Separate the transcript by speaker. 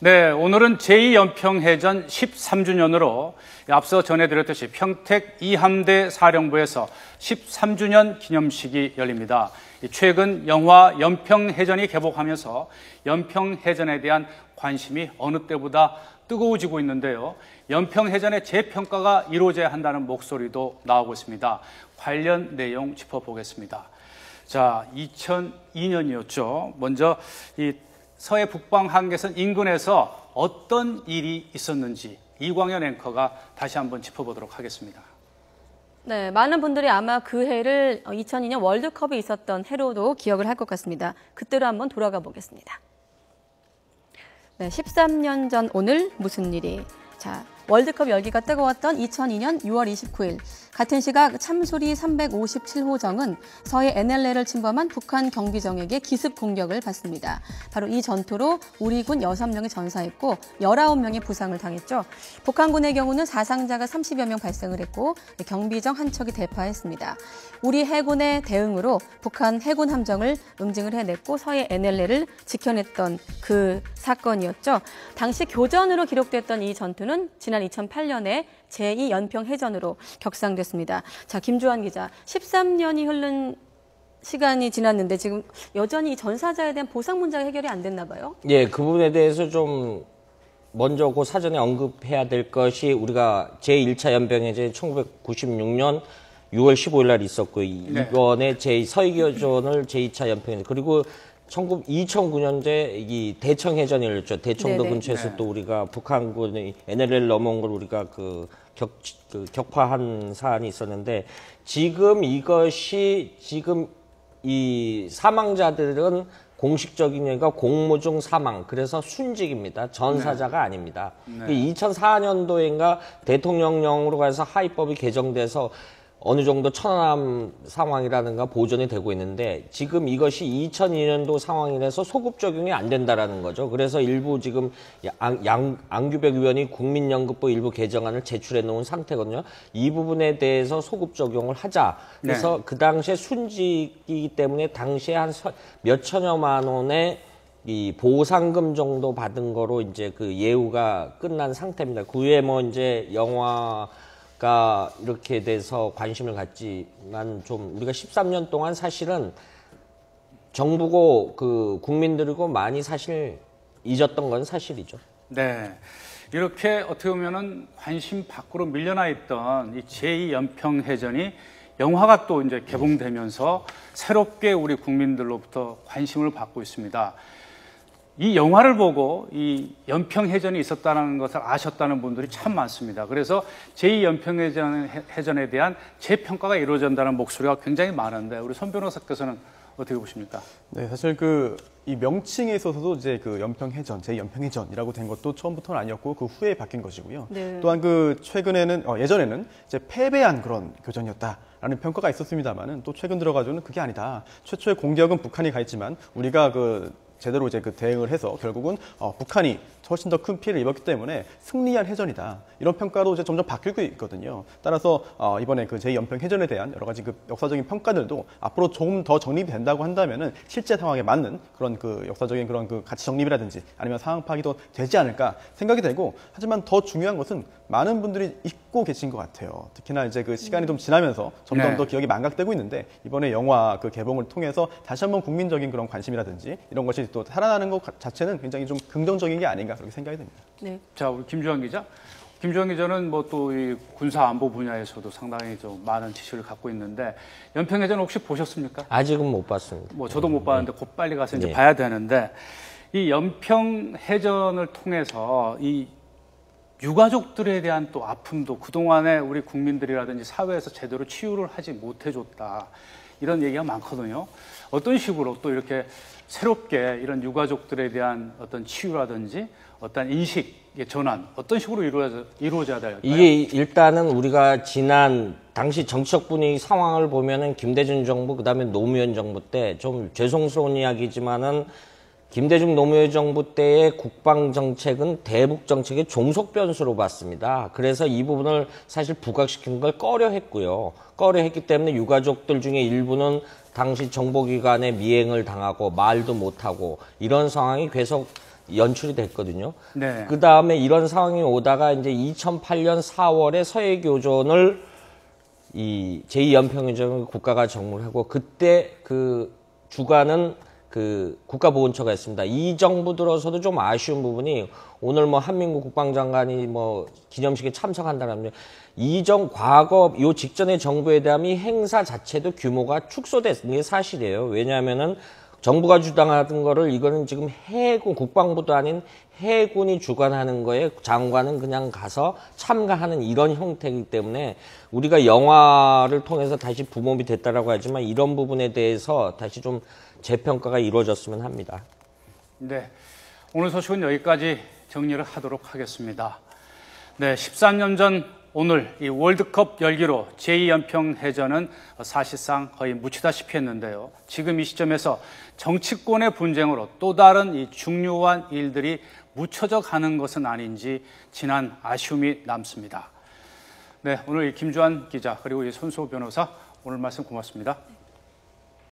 Speaker 1: 네, 오늘은 제2연평해전 13주년으로 앞서 전해드렸듯이 평택 이함대 사령부에서 13주년 기념식이 열립니다. 최근 영화 연평해전이 개봉하면서 연평해전에 대한 관심이 어느 때보다 뜨거워지고 있는데요. 연평해전의 재평가가 이루어져야 한다는 목소리도 나오고 있습니다. 관련 내용 짚어보겠습니다. 자, 2002년이었죠. 먼저 이 서해 북방 한계선 인근에서 어떤 일이 있었는지 이광현 앵커가 다시 한번 짚어보도록 하겠습니다.
Speaker 2: 네, 많은 분들이 아마 그 해를 2002년 월드컵에 있었던 해로도 기억을 할 것 같습니다. 그때로 한번 돌아가 보겠습니다. 네, 13년 전 오늘 무슨 일이? 자, 월드컵 열기가 뜨거웠던 2002년 6월 29일 같은 시각 참수리 357호정은 서해 NLL을 침범한 북한 경비정에게 기습 공격을 받습니다. 바로 이 전투로 우리 군 6명이 전사했고 19명이 부상을 당했죠. 북한군의 경우는 사상자가 30여 명 발생을 했고 경비정 한 척이 대파했습니다. 우리 해군의 대응으로 북한 해군 함정을 응징을 해냈고 서해 NLL을 지켜냈던 그 사건이었죠. 당시 교전으로 기록됐던 이 전투는 지난 2008년에 제2연평해전으로 격상됐습니다. 자, 김주환 기자, 13년이 흐른 시간이 지났는데 지금 여전히 이 전사자에 대한 보상 문제가 해결이 안 됐나 봐요?
Speaker 3: 예, 그 부분에 대해서 좀 먼저 그 사전에 언급해야 될 것이 우리가 제1차 연평해전이 1996년 6월 15일 날 있었고 이번에 서해교전을 제2차 연평해전 그리고 2009년도에 이 대청해전이 열렸죠. 대청도
Speaker 2: 네네.
Speaker 3: 근처에서
Speaker 1: 네.
Speaker 3: 또 우리가 북한군이 NLL 넘어온 걸 우리가 격파한 사안이 있었는데 지금 이 사망자들은 공식적인 얘기가 공모 중 사망, 그래서 순직입니다. 전사자가 아닙니다.
Speaker 1: 네.
Speaker 3: 2004년도인가 대통령령으로 가서 하위법이 개정돼서 어느 정도 천안함 상황이라든가 보존이 되고 있는데 지금 이것이 2002년도 상황이라서 소급 적용이 안 된다라는 거죠. 그래서 일부 지금 안규백 의원이 국민연금법 일부 개정안을 제출해 놓은 상태거든요. 이 부분에 대해서 소급 적용을 하자. 그래서 그 당시에 순직이기 때문에 당시에 한 몇 천여만 원의 이 보상금 정도 받은 거로 이제 그 예우가 끝난 상태입니다. 그 후에 뭐 이제 가 이렇게 돼서 관심을 갖지만 좀 우리가 13년 동안 사실은 정부고 그 국민들이고 많이 사실 잊었던 건 사실이죠.
Speaker 1: 네. 이렇게 어떻게 보면은 관심 밖으로 밀려나 있던 이 제2연평해전이 영화가 또 이제 개봉되면서 새롭게 우리 국민들로부터 관심을 받고 있습니다. 이 영화를 보고 이 연평해전이 있었다는 것을 아셨다는 분들이 참 많습니다. 그래서 제2연평해전에 대한 재평가가 이루어진다는 목소리가 굉장히 많은데 우리 손 변호사께서는 어떻게 보십니까?
Speaker 4: 네, 사실 이 명칭에 있어서도 이제 그 연평해전, 제2연평해전이라고 된 것도 처음부터는 아니었고 그 후에 바뀐 것이고요.
Speaker 2: 네.
Speaker 4: 또한 최근에는 예전에는 이제 패배한 그런 교전이었다라는 평가가 있었습니다만은 또 최근 들어가지고는 그게 아니다. 최초의 공격은 북한이 가했지만 우리가 제대로 이제 대응을 해서 결국은 북한이 훨씬 더 큰 피해를 입었기 때문에 승리한 해전이다. 이런 평가로 이제 점점 바뀌고 있거든요. 따라서 이번에 그 제2연평해전에 대한 여러 가지 그 역사적인 평가들도 앞으로 조금 더 정립이 된다고 한다면은 실제 상황에 맞는 그런 그 역사적인 그런 그 가치 정립이라든지 아니면 상황 파악이 더 되지 않을까 생각이 되고, 하지만 더 중요한 것은 많은 분들이 잊고 계신 것 같아요. 특히나 이제 그 시간이 좀 지나면서 점점
Speaker 1: 네.
Speaker 4: 더 기억이 망각되고 있는데 이번에 영화 그 개봉을 통해서 다시 한번 국민적인 그런 관심이라든지 이런 것이 또 살아나는 것 자체는 굉장히 좀 긍정적인 게 아닌가 그렇게 생각이 됩니다.
Speaker 2: 네.
Speaker 1: 자, 우리 김주환 기자. 김주환 기자는 뭐 또 이 군사 안보 분야에서도 상당히 좀 많은 지식을 갖고 있는데 연평해전 혹시 보셨습니까?
Speaker 3: 아직은 못 봤습니다.
Speaker 1: 뭐 저도 못 봤는데 곧 빨리 가서 이제
Speaker 3: 네.
Speaker 1: 봐야 되는데 이 연평해전을 통해서 이 유가족들에 대한 또 아픔도 그동안에 우리 국민들이라든지 사회에서 제대로 치유를 하지 못해줬다. 이런 얘기가 많거든요. 어떤 식으로 또 이렇게 새롭게 이런 유가족들에 대한 어떤 치유라든지 어떤 인식의 전환, 어떤 식으로 이루어져야 될까요?
Speaker 3: 이게 일단은 우리가 지난 당시 정치적 분위기 상황을 보면은 김대중 정부 그다음에 노무현 정부 때 좀 죄송스러운 이야기지만은 김대중 노무현 정부 때의 국방 정책은 대북 정책의 종속 변수로 봤습니다. 그래서 이 부분을 사실 부각시키는 걸 꺼려했고요. 꺼려했기 때문에 유가족들 중에 일부는 당시 정보기관에 미행을 당하고 말도 못하고 이런 상황이 계속 연출이 됐거든요.
Speaker 1: 네.
Speaker 3: 그 다음에 이런 상황이 오다가 이제 2008년 4월에 서해교전을 이 제2연평해전을 국가가 정모를 하고 그때 그 주관은 그 국가보훈처가 했습니다. 이 정부 들어서도 좀 아쉬운 부분이 오늘 뭐 한민국 국방장관이 뭐 기념식에 참석한다는 과거 요 직전의 정부에 대한 이 행사 자체도 규모가 축소됐는 게 사실이에요. 왜냐하면은 정부가 주장하던 거를 이거는 지금 해군 국방부도 아닌 해군이 주관하는 거에 장관은 그냥 가서 참가하는 이런 형태이기 때문에 우리가 영화를 통해서 다시 부모이 됐다라고 하지만 이런 부분에 대해서 다시 좀 재평가가 이루어졌으면 합니다.
Speaker 1: 네, 오늘 소식은 여기까지 정리를 하도록 하겠습니다. 네, 13년 전 오늘 이 월드컵 열기로 제2연평해전은 사실상 거의 묻히다시피 했는데요. 지금 이 시점에서 정치권의 분쟁으로 또 다른 이 중요한 일들이 묻혀져 가는 것은 아닌지 지난 아쉬움이 남습니다. 네, 오늘 김주환 기자 그리고 손수호 변호사 오늘 말씀 고맙습니다.